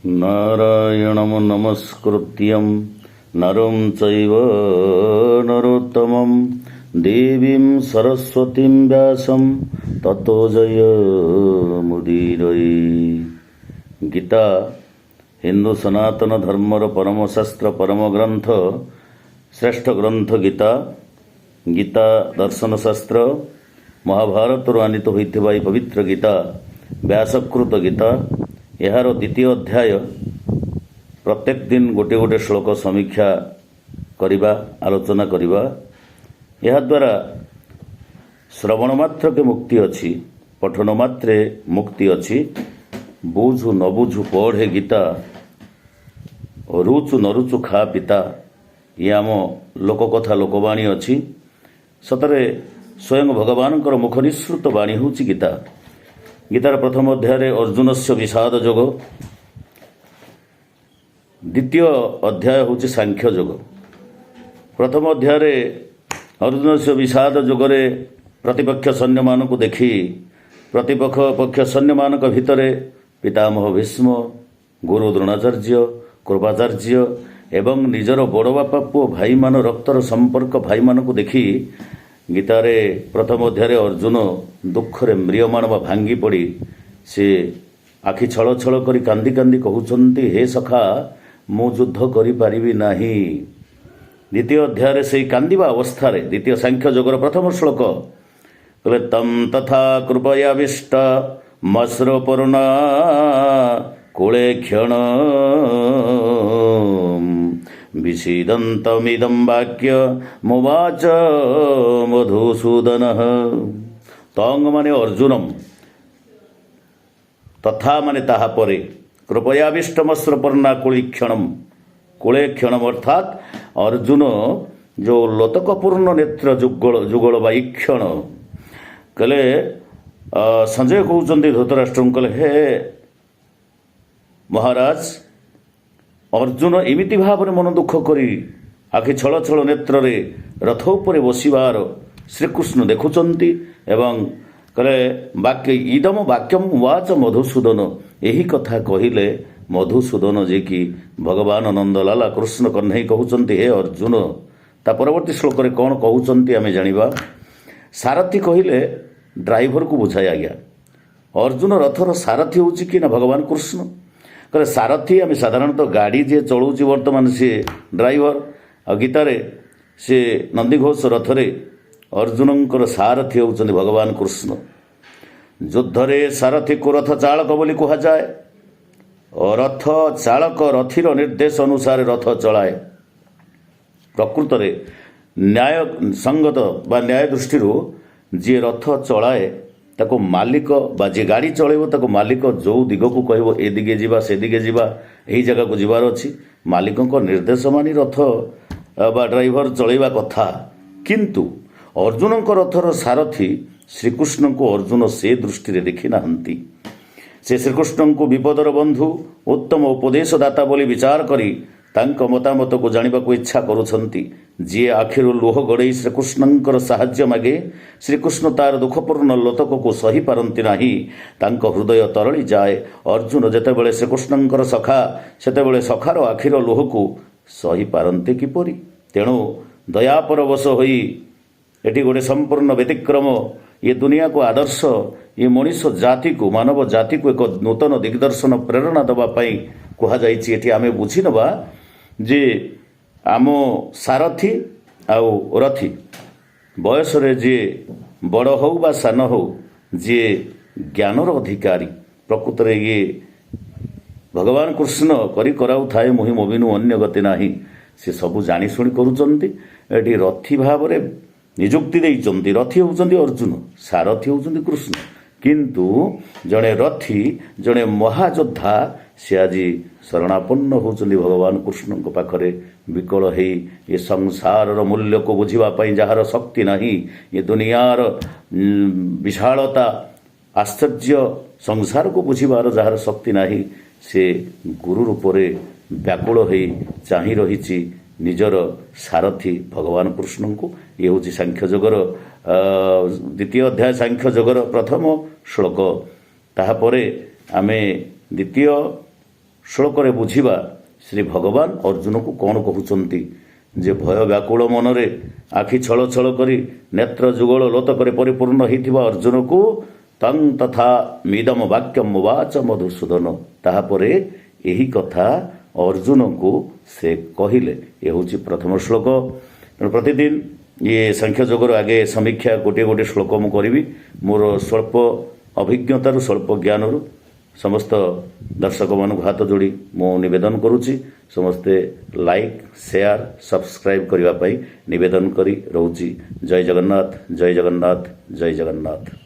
नारायणं नमस्कृत्यं नरं चैव नरोत्तमं देवीं सरस्वतीं व्यासं ततो जयमुदीरये। गीता हिंदू सनातन धर्मर परमशास्त्र परम ग्रंथ श्रेष्ठ ग्रंथ गीता गीता दर्शन शास्त्र महाभारत आनीत होइथिबा पवित्र गीता व्यासकृत गीता यार द्वितीय अध्याय प्रत्येक दिन गोटे गोटे श्लोक समीक्षा करिबा आलोचना करिबा। यह द्वारा श्रवण मात्र के मुक्ति अच्छी, पठन मात्रे मुक्ति अच्छी। बुझु न बुझु पढ़े गीता, रुचु न रुचु खा पिता, ये आम लोककथा लोकवाणी अच्छी। सतरे स्वयं भगवान मुख निःसृत वाणी हूँ गीता। गीतार प्रथम अध्याय अर्जुन से विषाद जोग, द्वितीय अध्याय हूँ सांख्य जोग। प्रथम अध्याय अर्जुन से विषाद जोगरे प्रतिपक्ष सैन्य मान को देखी प्रतिपक्ष सैन्य मान भितर पितामह भीष्म, गुरु द्रोणाचार्य, कृपाचार्य एवं निजर बड़ बापा पुओ भाई मान रक्तर संपर्क भाई मान को देखी गीतारे प्रथम अध्याय अर्जुन दुखरे म्रियमाण बा भांगी पड़ी से आखि छल छल करी कांदी कांदी कहउछंती, हे सखा मु युद्ध करि पारिबी नाही। द्वितीय अध्याय से कांदिबा अवस्था रे द्वितीय सांख्य जोगर प्रथम श्लोक कहले तम तथा कृपयाविष्ट मस्रपर्णा कुले क्षण विषीदन्तमिदं वाक्य मुवाच मधुसूदन। तंग माने अर्जुनम, तथा माने ताहा परे, कृपयाविष्टमस्रपर्णा कुले क्षणम अर्थात अर्जुन जो लोतकपूर्ण नेत्र जुगल बा ईक्षण कहले संजय कहते धृतराष्ट्र कहले हे महाराज अर्जुन एमिति भाव मन दुख करी आखि छल छल नेत्र रे रथ उपरे बसिबार श्रीकृष्ण देखुचंती एवं कहले वाक्य इदम वाक्यम वाच मधुसूदन, यही कथा कहिले मधुसूदन जे कि भगवान नंदलाला कृष्ण कन्हई कहउचंती हे अर्जुन। ता परवर्ती श्लोक रे कौन कहउचंती आमे जानिबा। सारथी कहिले ड्राइवर को बुझाया गया। अर्जुन रथर सारथी होउची कि ना भगवान कृष्ण। कहले सारथी आम साधारणतः गाड़ी जे चलाऊँ बर्तमान सी ड्राइवर आ गीतारे से नंदीघोष रथरे अर्जुनंकर सारथी होउचंदी भगवान कृष्ण। युद्धरे सारथी को रथ चालक बोली कहा जाए। रथ चालक रथीर निर्देश अनुसार रथ चलाए। प्रकृत रे न्याय संगत बा न्याय दृष्टि जी रथ चलाए ताको मालिक बा जे गाड़ी चलेबो ताको मालिक जो दिग को कहबो ए दिगे जीवा से दिगे जीवा एही जगह को जीवार अछि मालिकक निर्देश मानि रथ बा ड्राइवर चलेबा कथा। किंतु अर्जुनक रथर सारथी श्रीकृष्ण को अर्जुन से दृष्टि रे देखि नाहंती। से श्रीकृष्ण को विपदर बंधु उत्तम उपदेशदाता बोली विचार करी तांक मतामत को जानिबा को इच्छा करुछंती। जी आखिर लुह गड़े श्रीकृष्णंकर साहाय्य मागे श्रीकृष्ण तार दुखपूर्ण लोतक को सही पारती नाही। तांक हृदय तरली जाए। अर्जुन जेतेबेले श्रीकृष्णंकर सखा सेतेबेले सखार आखिर लुह को सही पारते किपरि। तेणु दयापरवश होई एटी गोटे संपूर्ण व्यतिक्रम ये दुनिया को आदर्श ये मनीष जाति को मानव जाति को एक नूतन दिग्दर्शन प्रेरणा दबा पाई कहा जाइछि। एटी आमे बुझी नबा जे आम सारथी आउ रथी बयस रे जे बड़ हो बा सान हो जे ज्ञानर अधिकारी प्रकृत रे ये भगवान कृष्ण करी कराउ थाए मुहि मोबिनु अन्य गति नाही। से सबु जानी शुणी करूचंती। एटी रथी भाव रे नियुक्ति देइचंती। रथी होउचंती अर्जुन, सारथी होउचंती कृष्ण। किंतु जड़े रथी जड़े महायोद्धा से आज शरणापन्न होचंदी भगवान कृष्ण को पाखरे विकल है। ये संसार मूल्य को बुझापी जार शक्ति नहीं, ये दुनियार विशालता आश्चर्य संसार को बुझार जार शक्ति नहीं, से गुरु रूप से व्याकुल हो चाहि रही निजर सारथी भगवान कृष्ण को। ये हूँ सांख्य जोगर द्वितीय अध्याय सांख्य जोगर प्रथम श्लोक। ताहापरे आमे द्वितीय ଶ୍ଳୋକରେ ବୁଝିବା ଶ୍ରୀ ଭଗବାନ ଅର୍ଜୁନକୁ କ'ଣ କହୁଛନ୍ତି ଯେ ଭୟ ବ୍ୟାକୁଳ ମନରେ ଆଖି ଛଳ ଛଳ କରି ନେତ୍ର ଯୁଗଳ ଲୋତକରେ ପରିପୂର୍ଣ୍ଣ ହୋଇଥିବା ଅର୍ଜୁନକୁ ତଂ ତଥା ମିଦମ ବାକ୍ୟମ ଉବାଚ ମଧୁସୂଦନ। ତାହାପରେ ଏହି କଥା ଅର୍ଜୁନକୁ ସେ କହିଲେ। ଏ ହେଉଛି ପ୍ରଥମ ଶ୍ଳୋକ। ତେଣୁ ପ୍ରତିଦିନ ଇଏ ସାଂଖ୍ୟ ଯୋଗର ଆଗେ ସମୀକ୍ଷା ଗୋଟିଏ ଗୋଟିଏ ଶ୍ଳୋକ ମୁଁ କରିବି। ମୋର ସ୍ୱଳ୍ପ ଅଭିଜ୍ଞତାରୁ ସ୍ୱଳ୍ପ ଜ୍ଞାନରୁ ସମସ୍ତ ଦର୍ଶକମାନଙ୍କୁ ହାତ ଯୋଡ଼ି ମୁଁ ନିବେଦନ କରୁଛି, ସମସ୍ତେ ଲାଇକ୍ ସେୟାର ସବସ୍କ୍ରାଇବ୍ କରିବା ପାଇଁ ନିବେଦନ କରି ରହୁଛି। ଜୟ ଜଗନ୍ନାଥ, ଜୟ ଜଗନ୍ନାଥ, ଜୟ ଜଗନ୍ନାଥ।